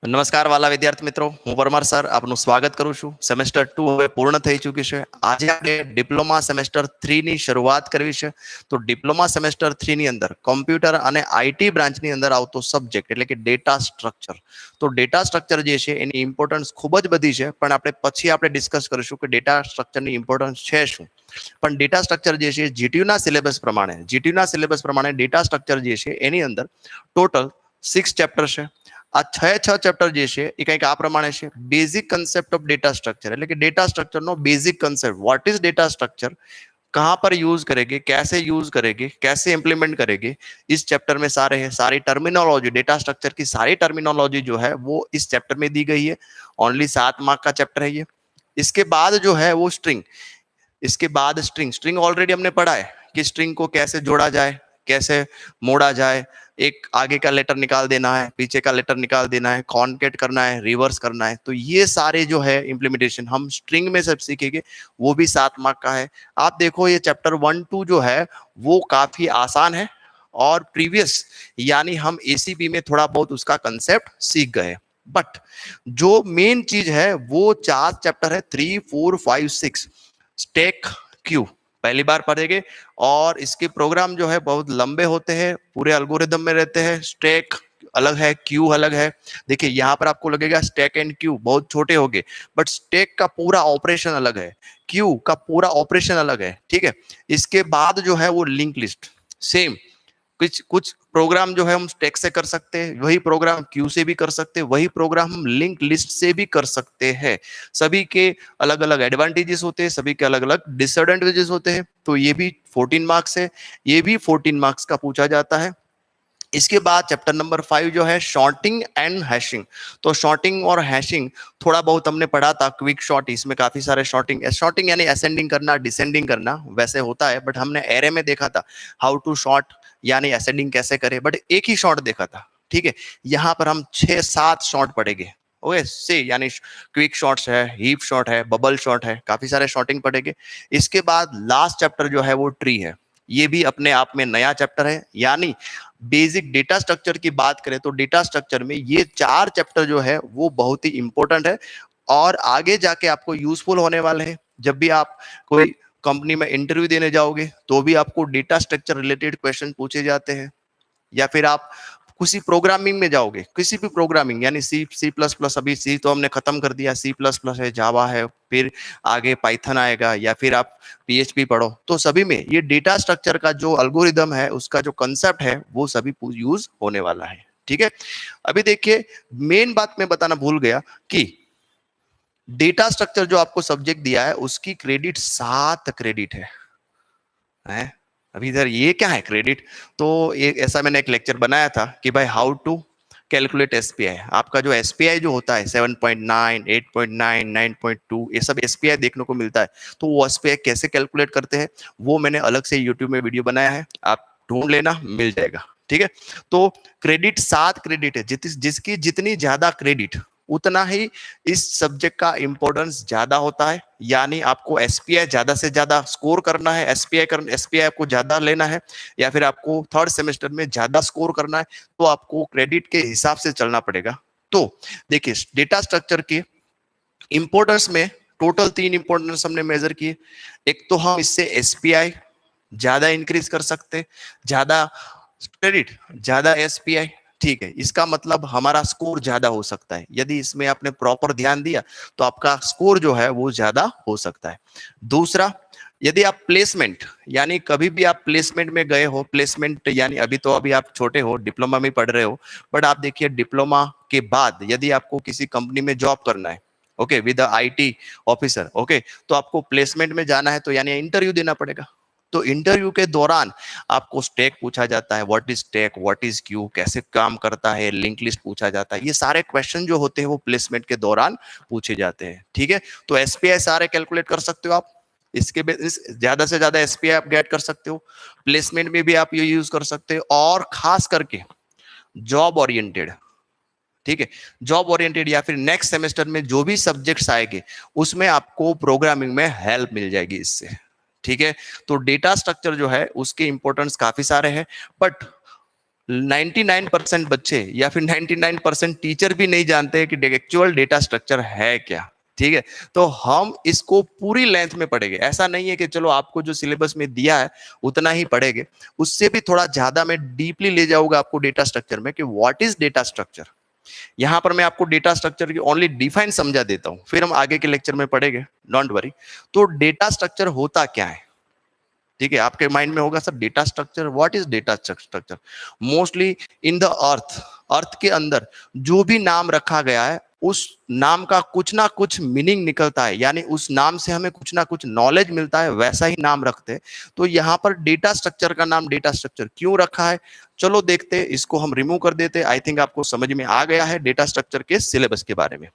નમસ્કાર વાલા વિદ્યાર્થી મિત્રો, હું પરમાર સર આપનું સ્વાગત કરું છું. સેમેસ્ટર 2 હવે પૂર્ણ થઈ ચૂકી છે. આજે આપણે ડિપ્લોમા સેમેસ્ટર 3 ની શરૂઆત કરવી છે. તો ડિપ્લોમા સેમેસ્ટર 3 ની અંદર કોમ્પ્યુટર અને આઈટી બ્રાન્ચની અંદર આવતો સબ્જેક્ટ એટલે કે ડેટા સ્ટ્રક્ચર. તો ડેટા સ્ટ્રક્ચર જે છે એની ઇમ્પોર્ટન્સ ખૂબ જ બધી છે, પણ આપણે ડિસ્કસ કરીશું કે ડેટા સ્ટ્રક્ચરની ઇમ્પોર્ટન્સ છે શું. પણ ડેટા સ્ટ્રક્ચર જે છે જીટીયુના સિલેબસ પ્રમાણે ડેટા સ્ટ્રક્ચર જે છે એની અંદર ટોટલ 6 ચેપ્ટર છે. આ 6 ચેપ્ટર જે છે એ કંઈક આ પ્રમાણે છે. Basic concept of data structure એટલે કે ડેટા સ્ટ્રક્ચર નો basic concept, what is data structure, कहां पर यूज करेंगे, कैसे यूज करेंगे, कैसे इंप्लीमेंट करेंगे, इस चैप्टर में सारी टर्मिनोलॉजी, डेटा स्ट्रक्चर की सारी टर्मिनोलॉजी जो है वो इस चैप्टर में दी गई है. ओनली 7 मार्क का चैप्टर है ये. इसके बाद जो है वो स्ट्रिंग ऑलरेडी हमने पढ़ा है कि स्ट्रिंग को कैसे जोड़ा जाए, कैसे मोड़ा जाए, एक आगे का लेटर निकाल देना है, पीछे का लेटर निकाल देना है, कॉन्केट करना है, रिवर्स करना है. तो ये सारे जो है इंप्लीमेंटेशन हम स्ट्रिंग में सब सीखेंगे, वो भी 7 मार्क का है. आप देखो ये चैप्टर 1-2 जो है वो काफी आसान है और प्रीवियस यानी हम एसीपी में थोड़ा बहुत उसका कंसेप्ट सीख गए. बट जो मेन चीज है वो 4 चैप्टर है, 3, 4, 5, 6. स्टैक क्यू पहली बार पढ़ेंगे और इसके प्रोग्राम जो है बहुत लंबे होते हैं, पूरे एल्गोरिदम में रहते हैं. स्टैक अलग है, क्यू अलग है. देखिए यहाँ पर आपको लगेगा स्टैक एंड क्यू बहुत छोटे होंगे, बट स्टैक का पूरा ऑपरेशन अलग है, क्यू का पूरा ऑपरेशन अलग है. ठीक है. इसके बाद जो है वो लिंक लिस्ट सेम. कुछ प्रोग्राम जो है हम स्टैक से कर सकते हैं, वही प्रोग्राम क्यू से भी कर सकते हैं, वही प्रोग्राम हम लिंक लिस्ट से भी कर सकते हैं. सभी के अलग अलग एडवांटेजेस होते हैं, सभी के अलग अलग डिसएडवांटेजेस होते हैं. तो ये भी 14 मार्क्स है, ये भी 14 मार्क्स का पूछा जाता है. इसके बाद चैप्टर नंबर 5 जो है शॉर्टिंग एंड हैशिंग. तो शॉर्टिंग और हैशिंग थोड़ा बहुत हमने पढ़ा था. क्विक शॉर्ट, इसमें काफी सारे शॉर्टिंग यानी असेंडिंग करना, डिसेंडिंग करना वैसे होता है, बट हमने एरे में देखा था हाउ टू शॉर्ट यानी असेंडिंग कैसे करें, बट एक ही शॉर्ट देखा था. ठीक है. यहाँ पर हम 6-7 शॉर्ट पढ़ेंगे. ओके से यानी क्विक शॉर्ट्स है, हीप शॉर्ट है, बबल शॉर्ट है, काफी सारे शॉर्टिंग पढ़ेंगे. इसके बाद लास्ट चैप्टर जो है वो ट्री है. ये भी अपने आप में नया चैप्टर है. यानी बेसिक डेटा स्ट्रक्चर की बात करें तो डेटा स्ट्रक्चर में ये 4 चैप्टर जो है वो बहुत ही इंपॉर्टेंट है और आगे जाके आपको यूजफुल होने वाले हैं. जब भी आप कोई कंपनी में इंटरव्यू देने जाओगे तो भी आपको डेटा स्ट्रक्चर रिलेटेड क्वेश्चन पूछे जाते हैं, या फिर आप किसी प्रोग्रामिंग में जाओगे, किसी भी प्रोग्रामिंग यानी C++, अभी सी तो हमने खत्म कर दिया, C++ है, जावा है, फिर आगे पाइथन आएगा, या फिर आप PHP पढ़ो. तो सभी में ये डेटा स्ट्रक्चर का जो एल्गोरिदम है, उसका जो कंसेप्ट है वो सभी यूज होने वाला है. ठीक है. अभी देखिए मेन बात मैं बताना भूल गया कि डेटा स्ट्रक्चर जो आपको सब्जेक्ट दिया है उसकी क्रेडिट 7 क्रेडिट है? अभी इधर ये क्या है क्रेडिट. तो एक ऐसा मैंने एक लेक्चर बनाया था कि भाई हाउ टू कैलकुलेट एसपीआई. आपका जो एसपीआई जो होता है 7.9, 8.9, 9.2 ये सब एसपीआई देखने को मिलता है. तो वो एसपीआई कैसे कैलकुलेट करते हैं वो मैंने अलग से यूट्यूब में वीडियो बनाया है, आप ढूंढ लेना, मिल जाएगा. ठीक है. तो क्रेडिट 7 क्रेडिट है. जिसकी जितनी ज्यादा क्रेडिट उतना ही इस सब्जेक्ट का इंपॉर्टेंस ज्यादा होता है. यानी आपको एसपीआई ज्यादा से ज्यादा स्कोर करना है, एसपीआई आपको ज्यादा लेना है, या फिर आपको थर्ड सेमेस्टर में ज्यादा स्कोर करना है, तो आपको क्रेडिट के हिसाब से चलना पड़ेगा. तो देखिए डेटा स्ट्रक्चर के इंपॉर्टेंस में टोटल 3 इंपॉर्टेंस हमने मेजर किए. एक तो हम इससे एसपीआई ज्यादा इंक्रीज कर सकते, ज्यादा क्रेडिट ज्यादा एसपीआई. ठीक है. इसका मतलब हमारा स्कोर ज्यादा हो सकता है. यदि इसमें आपने प्रॉपर ध्यान दिया तो आपका स्कोर जो है वो ज्यादा हो सकता है. दूसरा, यदि आप प्लेसमेंट यानी कभी भी आप प्लेसमेंट में गए हो, प्लेसमेंट यानी अभी आप छोटे हो, डिप्लोमा में पढ़ रहे हो, बट आप देखिए डिप्लोमा के बाद यदि आपको किसी कंपनी में जॉब करना है, okay, with IT officer, okay, तो आपको प्लेसमेंट में जाना है तो यानी इंटरव्यू देना पड़ेगा. तो इंटरव्यू के दौरान आपको स्टैक पूछा जाता है, what is stack, what is Q, कैसे काम करता है, लिंक लिस्ट पूछा जाता है. ये सारे क्वेश्चन जो होते हैं वो प्लेसमेंट के दौरान पूछे जाते हैं. ठीक है. तो एसपीआई सारे कैलकुलेट कर सकते हो आप. इसके ज्यादा से ज्यादा एसपीआई आप गेट कर सकते हो. प्लेसमेंट में भी आप ये यूज कर सकते हो, और खास करके जॉब ओरिएंटेड. ठीक है. जॉब ओरिएंटेड या फिर नेक्स्ट सेमेस्टर में जो भी सब्जेक्ट्स आएंगे उसमें आपको प्रोग्रामिंग में हेल्प मिल जाएगी इससे. ठीक है. तो डेटा स्ट्रक्चर जो है उसके इंपॉर्टेंस काफी सारे हैं, बट 99% बच्चे या फिर 99% टीचर भी नहीं जानते कि एक्चुअल डेटा स्ट्रक्चर है क्या। ठीक है, तो हम इसको पूरी लेंथ में पढ़ेंगे। ऐसा नहीं है कि चलो आपको जो सिलेबस में दिया है उतना ही पढ़ेंगे, उससे भी थोड़ा ज्यादा मैं डीपली ले जाऊंगा आपको डेटा स्ट्रक्चर में कि व्हाट इज डेटा स्ट्रक्चर। यहां पर मैं आपको डेटा स्ट्रक्चर की ओनली डिफाइन समझा देता हूं, फिर हम आगे के लेक्चर में पढ़ेंगे, डोंट वरी। तो डेटा स्ट्रक्चर होता क्या है? ठीक है, आपके माइंड में होगा sir data structure, what is data structure? Mostly in the earth, earth के अंदर जो भी नाम रखा गया है उस नाम का कुछ ना कुछ मीनिंग निकलता है, यानी उस नाम से हमें कुछ ना कुछ नॉलेज मिलता है, वैसा ही नाम रखते हैं। तो यहाँ पर डेटा स्ट्रक्चर का नाम डेटा स्ट्रक्चर क्यों रखा है, चलो देखते हैं। इसको हम रिमूव कर देते हैं। आई थिंक आपको समझ में आ गया है डेटा स्ट्रक्चर के सिलेबस के बारे में।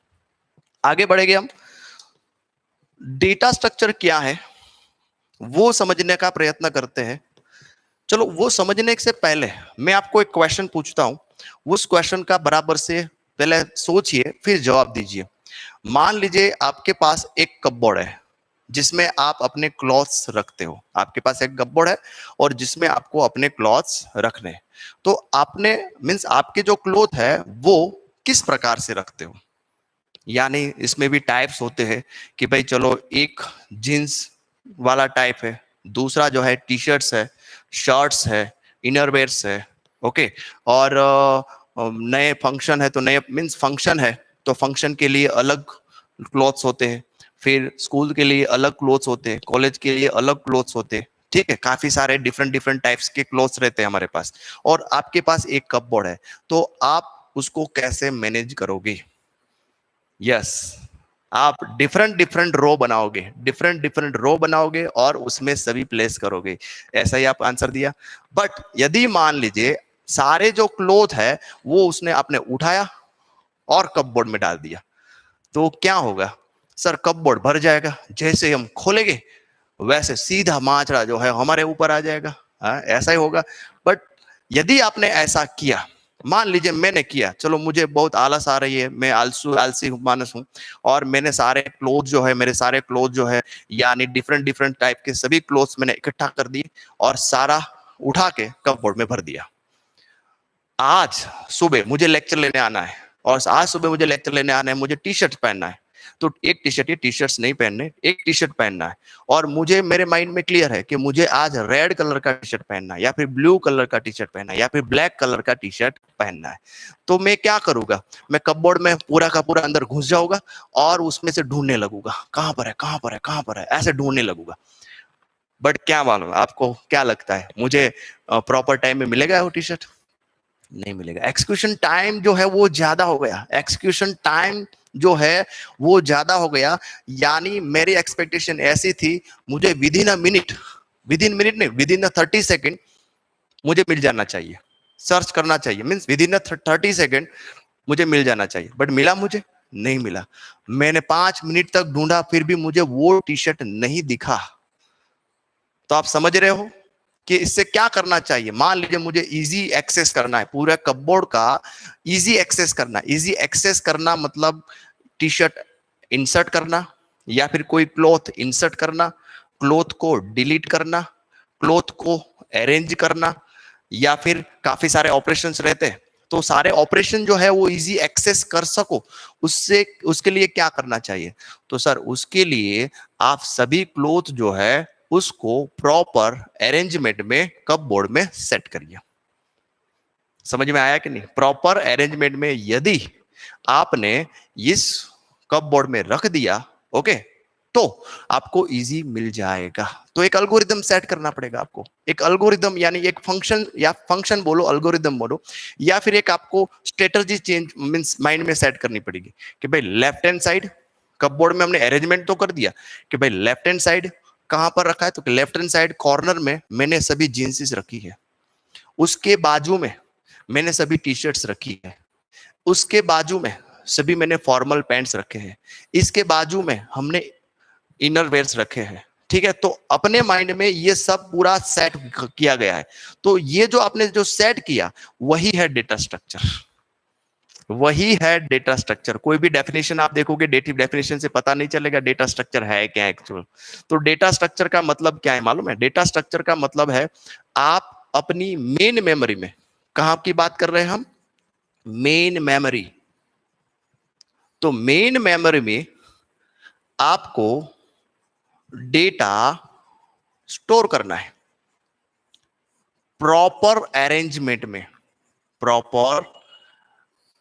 आगे बढ़ेंगे हम। डेटा स्ट्रक्चर क्या है वो समझने का प्रयत्न करते हैं। चलो वो समझने से पहले मैं आपको एक क्वेश्चन पूछता हूं, उस क्वेश्चन का बराबर से पहले सोचिए फिर जवाब दीजिए। मान लीजिए आपके पास एक कपबोर्ड है जिसमें आप अपने क्लॉथ्स रखते हो। आपके पास एक कपबोर्ड है और जिसमें आपको अपने क्लॉथ्स रखने हैं। तो आपने मीन्स आपके जो क्लॉथ है वो किस प्रकार से रखते हो, यानी इसमें भी टाइप्स होते हैं कि भाई चलो एक जीन्स वाला टाइप है, दूसरा जो है टी शर्ट्स है, शर्ट्स है, इनरवेयर्स है। ओके, और नए फंक्शन है तो नए मीन्स फंक्शन है तो फंक्शन के लिए अलग क्लॉथ्स होते हैं, फिर स्कूल के लिए अलग क्लॉथ्स होते हैं, कॉलेज के लिए अलग क्लॉथ्स होते हैं। ठीक है, काफी सारे डिफरेंट डिफरेंट टाइप्स के क्लॉथ्स रहते हैं हमारे पास। और आपके पास एक कपबोर्ड है, तो आप उसको कैसे मैनेज करोगे? यस, आप डिफरेंट डिफरेंट रो बनाओगे, डिफरेंट डिफरेंट रो बनाओगे और उसमें सभी प्लेस करोगे। ऐसा ही आप आंसर दिया। बट यदि मान लीजिए सारे जो क्लोथ है वो उसने आपने उठाया और कपबोर्ड में डाल दिया, तो क्या होगा? सर कपबोर्ड भर जाएगा, जैसे हम खोलेंगे वैसे सीधा माजरा जो है हमारे ऊपर आ जाएगा। हाँ, ऐसा ही होगा। बट यदि आपने ऐसा किया, मान लीजिए मैंने किया, चलो मुझे बहुत आलस आ रही है, मैं आलसी मानस हूं, और मैंने सारे क्लोथ जो है, मेरे सारे क्लोथ जो है यानी डिफरेंट डिफरेंट टाइप के सभी क्लोथ्स मैंने इकट्ठा कर दिए और सारा उठा के कपबोर्ड में भर दिया। आज सुबह मुझे लेक्चर लेने आना है और आज सुबह मुझे लेक्चर लेने आना है, मुझे टी शर्ट पहनना है। तो एक टी शर्ट, ये टी शर्ट्स नहीं पहनने, एक टी शर्ट पहनना है। और मुझे मेरे माइंड में क्लियर है कि मुझे आज रेड कलर का टी शर्ट पहनना है, या फिर ब्लू कलर का टी शर्ट पहनना है, या फिर ब्लैक कलर का टी शर्ट पहनना है। तो मैं क्या करूंगा? मैं कपबोर्ड में पूरा का पूरा अंदर घुस जाऊंगा और उसमें से ढूंढने लगूंगा, कहां पर है, कहां पर है, कहां पर है, ऐसे ढूंढने लगूंगा। बट क्या मालूम आपको, क्या लगता है मुझे प्रॉपर टाइम में मिलेगा वो टी शर्ट? नहीं मिलेगा। एक्सक्यूशन टाइम जो है वो ज्यादा हो गया, एक्सक्यूशन टाइम जो है वो ज्यादा हो गया। यानी मेरी एक्सपेक्टेशन ऐसी थी, मुझे with in a minute, with in minute नहीं, विद इन 30 सेकेंड मुझे मिल जाना चाहिए, सर्च करना चाहिए, मीन्स विद इन 30 सेकेंड मुझे मिल जाना चाहिए। बट मिला मुझे? नहीं मिला। मैंने 5 मिनट तक ढूंढा फिर भी मुझे वो टी शर्ट नहीं दिखा। तो आप समझ रहे हो कि इससे क्या करना चाहिए? मान लीजिए मुझे इजी एक्सेस करना है, पूरा कपबोर्ड का इजी एक्सेस करना। इजी एक्सेस करना मतलब टी शर्ट इंसर्ट करना, या फिर कोई क्लॉथ इंसर्ट करना, क्लॉथ को डिलीट करना, क्लॉथ को अरेंज करना, या फिर काफी सारे ऑपरेशंस रहते हैं। तो सारे ऑपरेशन जो है वो इजी एक्सेस कर सको, उससे उसके लिए क्या करना चाहिए? तो सर उसके लिए आप सभी क्लॉथ जो है उसको प्रॉपर अरेंजमेंट में कपबोर्ड में सेट करिए। समझ में आया कि नहीं? प्रॉपर अरेंजमेंट में यदि आपने इस कपबोर्ड में रख दिया, ओके, तो आपको इजी मिल जाएगा। तो एक एल्गोरिदम सेट करना पड़ेगा आपको, एक एल्गोरिदम यानी एक फंक्शन, या फंक्शन बोलो, एल्गोरिदम बोलो, या फिर एक आपको स्ट्रेटजी चेंज मींस माइंड में सेट करनी पड़ेगी कि भाई लेफ्ट हैंड साइड, कपबोर्ड में हमने अरेंजमेंट तो कर दिया कि भाई लेफ्ट हैंड साइड कहां पर रखा है, तो लेफ्ट हैंड साइड कॉर्नर में मैंने सभी जींसेस रखी है, उसके बाजू में मैंने सभी टी शर्ट्स रखी है, उसके बाजू में सभी मैंने फॉर्मल पैंट्स रखे हैं, इसके बाजू में हमने इनर वेयर्स रखे हैं। ठीक है, तो अपने माइंड में ये सब पूरा सेट किया गया है। तो ये जो आपने जो सेट किया वही है डेटा स्ट्रक्चर, वही है डेटा स्ट्रक्चर। कोई भी डेफिनेशन आप देखोगे, डेटिव डेफिनेशन से पता नहीं चलेगा डेटा स्ट्रक्चर है क्या एक्चुअल। तो डेटा स्ट्रक्चर का मतलब क्या है मालूम है? डेटा स्ट्रक्चर का मतलब है आप अपनी मेन मेमोरी में कहां की बात कर रहे हैं हम? Main memory. तो मेन मेमोरी में आपको डेटा स्टोर करना है प्रॉपर अरेंजमेंट में, प्रॉपर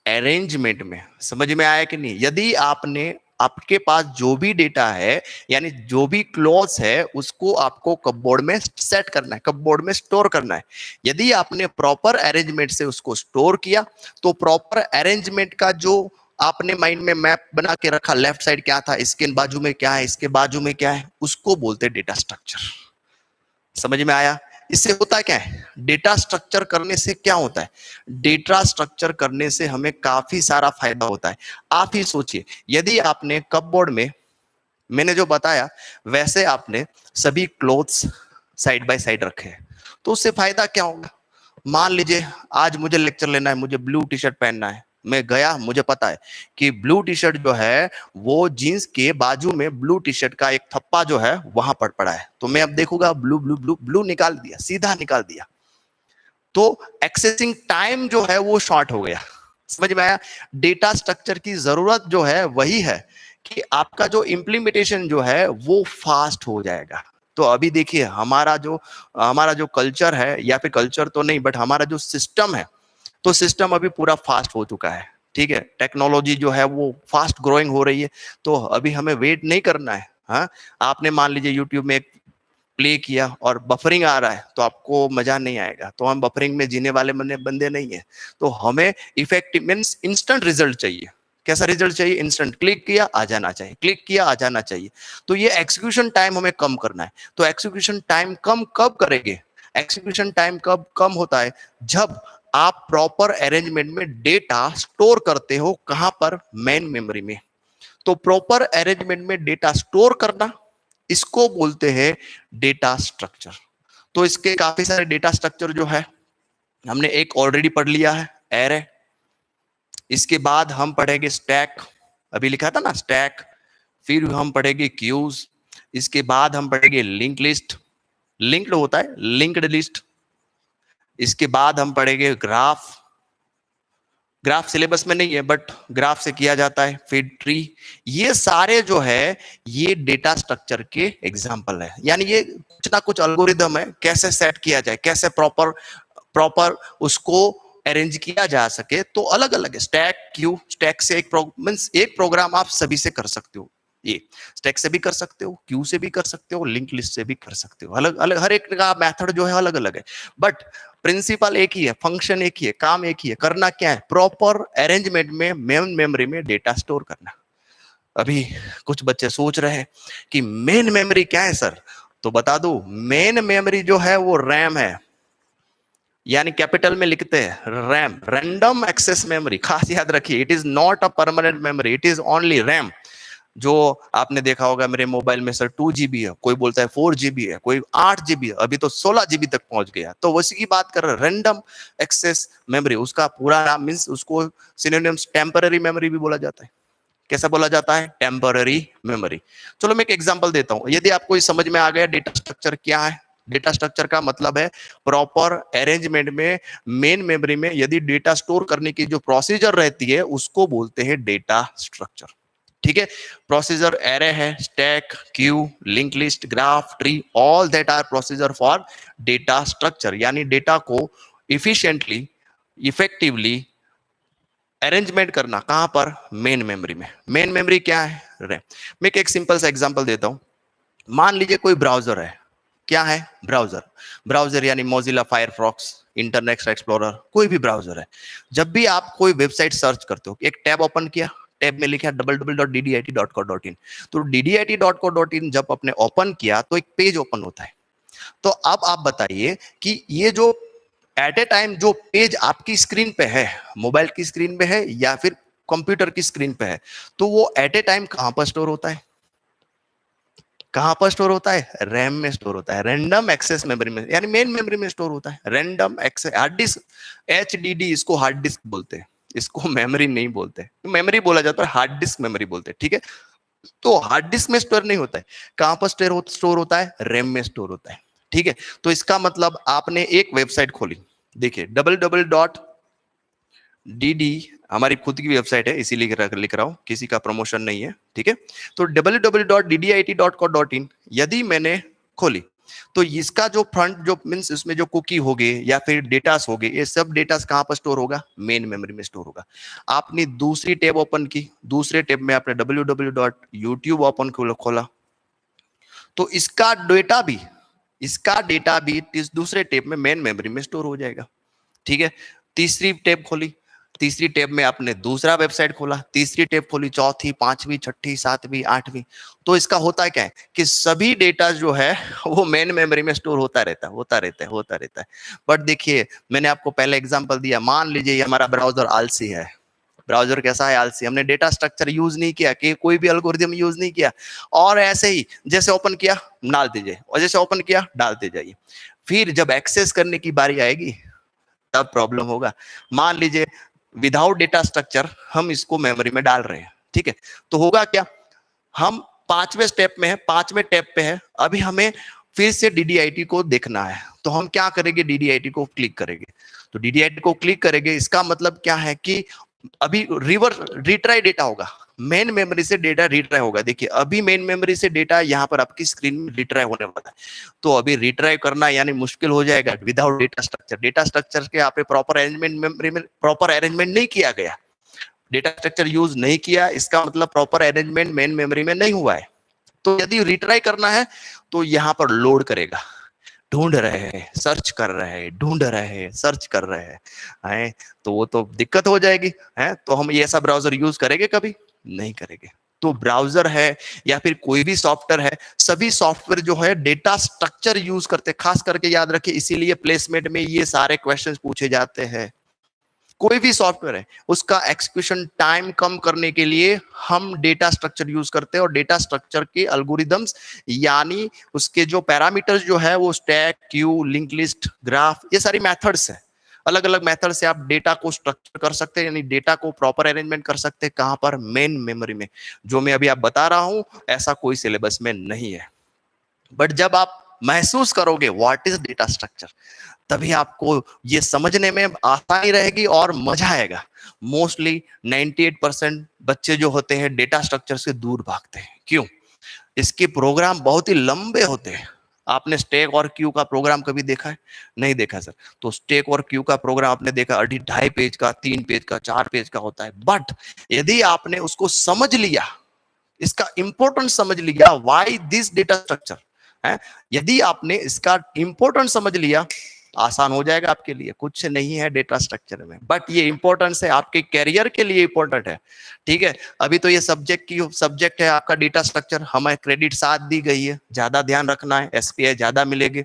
अरेंजमेंट में। समझ में आया कि नहीं? यदि आपने, आपके पास जो भी डेटा है, यानी जो भी क्लॉज है, उसको आपको कपबोर्ड में सेट करना है, कपबोर्ड में स्टोर करना है। यदि आपने प्रॉपर अरेंजमेंट से उसको स्टोर किया, तो प्रॉपर अरेंजमेंट का जो आपने माइंड में मैप बना के रखा, लेफ्ट साइड क्या था, इसके बाजू में क्या है, इसके बाजू में क्या है, उसको बोलते हैं डेटा स्ट्रक्चर। समझ में आया? इससे होता क्या है? डेटा स्ट्रक्चर करने से क्या होता है? डेटा स्ट्रक्चर करने से हमें काफी सारा फायदा होता है। आप ही सोचिए, यदि आपने कपबोर्ड में, मैंने जो बताया वैसे आपने सभी क्लोथ्स साइड बाय साइड रखे हैं, तो उससे फायदा क्या होगा? मान लीजिए आज मुझे लेक्चर लेना है, मुझे ब्लू टी शर्ट पहनना है, मैं गया, मुझे पता है कि ब्लू टी शर्ट जो है वो जीन्स के बाजू में ब्लू टी शर्ट का एक थप्पा जो है वहां पर पड़ा है, तो मैं अब देखूंगा ब्लू ब्लू ब्लू ब्लू, निकाल दिया, सीधा निकाल दिया, तो एक्सेसिंग टाइम जो है वो शॉर्ट हो गया। समझ में आया? डेटा स्ट्रक्चर की जरूरत जो है वही है कि आपका जो इम्प्लीमेंटेशन जो है वो फास्ट हो जाएगा। तो अभी देखिए हमारा जो कल्चर है, या फिर कल्चर तो नहीं बट हमारा जो सिस्टम है, तो सिस्टम अभी पूरा फास्ट हो चुका है। ठीक है, टेक्नोलॉजी जो है वो फास्ट ग्रोइंग हो रही है, तो अभी हमें वेट नहीं करना है। हाँ, आपने मान लीजिए यूट्यूब में एक प्ले किया और बफरिंग आ रहा है, तो आपको मजा नहीं आएगा, तो हम बफरिंग में जीने वाले बंदे नहीं है। तो हमें इफेक्टिव मीन्स इंस्टेंट रिजल्ट चाहिए। कैसा रिजल्ट चाहिए? इंस्टेंट, क्लिक किया आ जाना चाहिए, क्लिक किया आ जाना चाहिए। तो ये एक्सिक्यूशन टाइम हमें कम करना है। तो एक्सिक्यूशन टाइम कम कब करेंगे? एक्सिक्यूशन टाइम कब कम होता है? जब आप प्रॉपर अरेंजमेंट में डेटा स्टोर करते हो। कहां पर? मेन मेमोरी में। तो प्रॉपर अरेंजमेंट में डेटा स्टोर करना, इसको बोलते हैं डेटा स्ट्रक्चर। तो इसके काफी सारे डेटा स्ट्रक्चर जो है हमने एक ऑलरेडी पढ़ लिया है, एरे। इसके बाद हम पढ़ेंगे स्टैक, अभी लिखा था ना स्टैक। फिर हम पढ़ेंगे क्यूज। इसके बाद हम पढ़ेंगे लिंक लिस्ट, लिंक्ड होता है लिंक्ड लिस्ट। इसके बाद हम पढ़ेंगे ग्राफ, ग्राफ सिलेबस में नहीं है बट ग्राफ से किया जाता है। फिर ट्री। ये सारे जो है ये डेटा स्ट्रक्चर के एग्जांपल है, यानी ये कुछ ना कुछ एल्गोरिदम है, कैसे सेट किया जाए, कैसे प्रॉपर प्रॉपर उसको अरेंज किया जा सके। तो अलग अलग है स्टैक क्यू। स्टैक से एक प्रोग्राम आप सभी से कर सकते हो। ये स्टैक से भी कर सकते हो, क्यू से भी कर सकते हो, लिंक लिस्ट से भी कर सकते हो। अलग अलग हर एक का मेथड जो है अलग अलग है, बट प्रिंसिपल एक ही है, फंक्शन एक ही है, काम एक ही है। करना क्या है? प्रॉपर अरेंजमेंट में मेन मेमोरी में डेटा स्टोर करना। अभी कुछ बच्चे सोच रहे हैं कि मेन मेमोरी क्या है सर, तो बता दो, मेन मेमोरी जो है वो रैम है, यानी कैपिटल में लिखते हैं रैम, रैंडम एक्सेस मेमोरी। खास याद रखिए, it is not a permanent memory, it is only RAM. जो आपने देखा होगा मेरे मोबाइल में सर 2 GB है, कोई बोलता है 4 GB है, कोई 8 GB है, अभी तो 16 GB तक पहुंच गया। तो उसी की बात कर रहे हैं, रैंडम एक्सेस मेमोरी। उसका पूरा नाम मीन्स उसको सिनोनिम्स टेम्पररी मेमोरी भी बोला जाता है। कैसा बोला जाता है? Temporary memory. चलो मैं एक एग्जांपल देता हूं, यदि आपको समझ में आ गया डेटा स्ट्रक्चर क्या है। डेटा स्ट्रक्चर का मतलब है प्रॉपर अरेंजमेंट में मेन मेमोरी में यदि डेटा स्टोर करने की जो प्रोसीजर रहती है उसको बोलते हैं डेटा स्ट्रक्चर। ठीक है, प्रोसीजर एरे है, stack, queue, link list, graph, tree, all that are procedure for data structure, यानी डेटा को इफिशिएंटली इफेक्टिवली अरेंजमेंट करना। कहां पर? मेन मेमोरी में। मेन मेमोरी क्या है? रैम। मैं एक सिंपल सा एग्जांपल देता हूं। मान लीजिए कोई ब्राउजर है। क्या है? ब्राउजर। ब्राउजर यानी मोजिला फायरफॉक्स, इंटरनेट एक्सप्लोरर, कोई भी ब्राउजर है। जब भी आप कोई वेबसाइट सर्च करते हो, एक टैब ओपन किया, टैब में लिखा www.ddit.co.in, तो ddit.co.in जब आपने ओपन किया तो एक पेज ओपन होता है। तो अब आप बताइए कि ये जो एट ए टाइम जो पेज आपकी स्क्रीन पे है, मोबाइल की स्क्रीन पे है या फिर कंप्यूटर की स्क्रीन पे है, तो वो एट ए टाइम कहां पर स्टोर होता है? कहां पर स्टोर होता है? रैम में स्टोर होता है, रैंडम एक्सेस मेमोरी में, यानी मेन मेमोरी में स्टोर होता है। Random access hard disk, HDD, इसको हार्ड डिस्क बोलते हैं, इसको मेमोरी नहीं बोलते। मेमोरी बोला जाता है, हार्ड डिस्क मेमोरी बोलते हैं। ठीक है, तो हार्ड डिस्क में स्टोर नहीं होता है। कहां पर स्टोर होता है? रैम में स्टोर होता है। ठीक है, तो इसका मतलब आपने एक वेबसाइट खोली, देखिए www.dd हमारी खुद की वेबसाइट है, इसीलिए लिख रहा हूं, किसी का प्रमोशन नहीं है, ठीक है। तो www.ddit.co.in यदि मैंने खोली तो इसका जो फ्रंट जो मींस इसमें जो कुकी होगे या फिर डेटास होगे, ये सब डेटास कहां पर स्टोर होगा? मेन मेमोरी में स्टोर होगा। आपने दूसरी टैब ओपन की, दूसरे टैब में आपने www.youtube ओपन खोला, तो इसका डेटा भी इस दूसरे टैब में मेन मेमोरी में स्टोर हो जाएगा, ठीक है। तीसरी टैब खोली, तीसरी टैब में आपने दूसरा वेबसाइट खोला, तीसरी टैब खोली, चौथी, पांचवी, छठी, सातवीं, आठवीं, तो इसका होता है क्या है कि सभी डेटा जो है वो मेन मेमोरी में स्टोर होता रहता है। बट देखिए, मैंने आपको पहले एग्जांपल दिया, मान लीजिए ये हमारा ब्राउजर आलसी है। ब्राउजर कैसा है? आलसी। हमने डेटा स्ट्रक्चर यूज नहीं किया, कि कोई भी एल्गोरिथम यूज नहीं किया, और ऐसे ही जैसे ओपन किया डाल दीजिए, और जैसे ओपन किया डालते जाइए। फिर जब एक्सेस करने की बारी आएगी तब प्रॉब्लम होगा। मान लीजिए विदाउट डेटा स्ट्रक्चर हम इसको मेमोरी में डाल रहे हैं, ठीक है, तो होगा क्या? हम पांचवें स्टेप में है, पांचवें टैब पे है, अभी हमें फिर से डीडीआईटी को देखना है, तो हम क्या करेंगे? डीडीआईटी को क्लिक करेंगे। तो डीडीआईटी को क्लिक करेंगे, इसका मतलब क्या है कि अभी रिवर्स रिट्राई डेटा होगा, मेन मेमोरी से डेटा रिट्राई होगा। देखिए अभी मेन मेमोरी से डेटा यहाँ पर आपकी स्क्रीन में रिट्राई होने वाला है, तो अभी रिट्राई करना यानी मुश्किल हो जाएगा without data structure. Data structure के यहाँ पे प्रॉपर अरेंजमेंट, मेमोरी में प्रॉपर अरेंजमेंट नहीं किया गया, डेटा स्ट्रक्चर यूज नहीं किया, इसका मतलब प्रॉपर अरेंजमेंट मेन मेमोरी में नहीं हुआ है। तो यदि रिट्राई करना है तो यहाँ पर लोड करेगा, ढूंढ रहे हैं, सर्च कर रहे हैं, ढूंढ रहे हैं, सर्च कर रहे हैं, तो वो तो दिक्कत हो जाएगी है। तो हम ये ऐसा ब्राउजर यूज करेंगे? कभी नहीं करेंगे। तो ब्राउजर है या फिर कोई भी सॉफ्टवेयर है, सभी सॉफ्टवेयर जो है डेटा स्ट्रक्चर यूज करते, खास करके याद रखिए, इसीलिए प्लेसमेंट में ये सारे क्वेश्चंस पूछे जाते हैं। कोई भी सॉफ्टवेयर है उसका एक्सक्यूशन टाइम कम करने के लिए हम डेटा स्ट्रक्चर यूज करते हैं, और डेटा स्ट्रक्चर के एल्गोरिदम्स यानी उसके जो पैरामीटर्स जो है वो stack, queue, link list, graph, ये सारी मेथड्स है। अलग अलग मेथड से आप डेटा को स्ट्रक्चर कर सकते हैं, यानी डेटा को प्रॉपर अरेंजमेंट कर सकते हैं। कहां पर? मेन मेमोरी में। जो मैं अभी आप बता रहा हूं ऐसा कोई सिलेबस में नहीं है, बट जब आप महसूस करोगे व्हाट इज डेटा स्ट्रक्चर, तभी आपको ये समझने में आसानी रहेगी और मजा आएगा। मोस्टली 98% बच्चे जो होते हैं डेटा स्ट्रक्चर से दूर भागते हैं। क्यों? इसके प्रोग्राम बहुत ही लंबे होते हैं। आपने स्टैक और क्यू का प्रोग्राम कभी देखा है? नहीं देखा सर। तो स्टैक और क्यू का प्रोग्राम आपने देखा 2.5 पेज का, 3 पेज का, 4 पेज का होता है। बट यदि आपने उसको समझ लिया, इसका इंपॉर्टेंस समझ लिया, व्हाई दिस डेटा स्ट्रक्चर है, यदि आपने इसका इंपॉर्टेंस समझ लिया, आसान हो जाएगा आपके लिए। कुछ नहीं है डेटा स्ट्रक्चर में, बट ये इंपॉर्टेंस है, आपके कैरियर के लिए इंपॉर्टेंट है, ठीक है। अभी तो ये सब्जेक्ट है आपका डेटा स्ट्रक्चर, हमें क्रेडिट 7 दी गई है, ज्यादा ध्यान रखना है, एसपीआई ज्यादा मिलेंगे,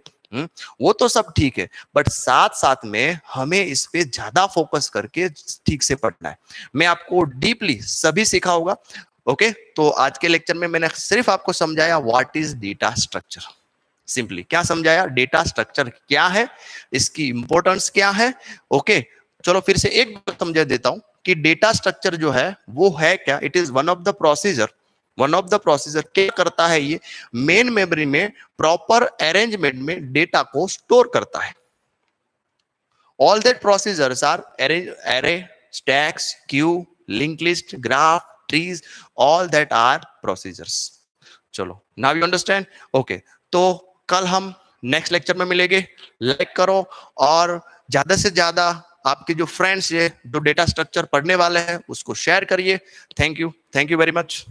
वो तो सब ठीक है, बट साथ साथ में हमें इस पे ज्यादा फोकस करके ठीक से पढ़ना है। मैं आपको डीपली सभी सिखाऊंगा, ओके। तो आज के लेक्चर में मैंने सिर्फ आपको समझाया what is data structure. Simply क्या समझाया? डेटा स्ट्रक्चर क्या है, इसकी इंपॉर्टेंस क्या है, ओके। चलो फिर से एक बार समझा देता हूं कि डेटा स्ट्रक्चर जो है वो है क्या। It is one of the procedure क्या करता है? ये मेन मेमोरी में प्रॉपर अरेंजमेंट में डेटा को स्टोर करता है। All that procedures are array, stacks, queue, linked list, graph, trees, all that are procedures. चलो, नाउ यू अंडरस्टैंड, ओके। तो कल हम नेक्स्ट लेक्चर में मिलेंगे। लाइक करो और ज्यादा से ज्यादा आपके जो फ्रेंड्स है जो डेटा स्ट्रक्चर पढ़ने वाले हैं उसको शेयर करिए। Thank you very much.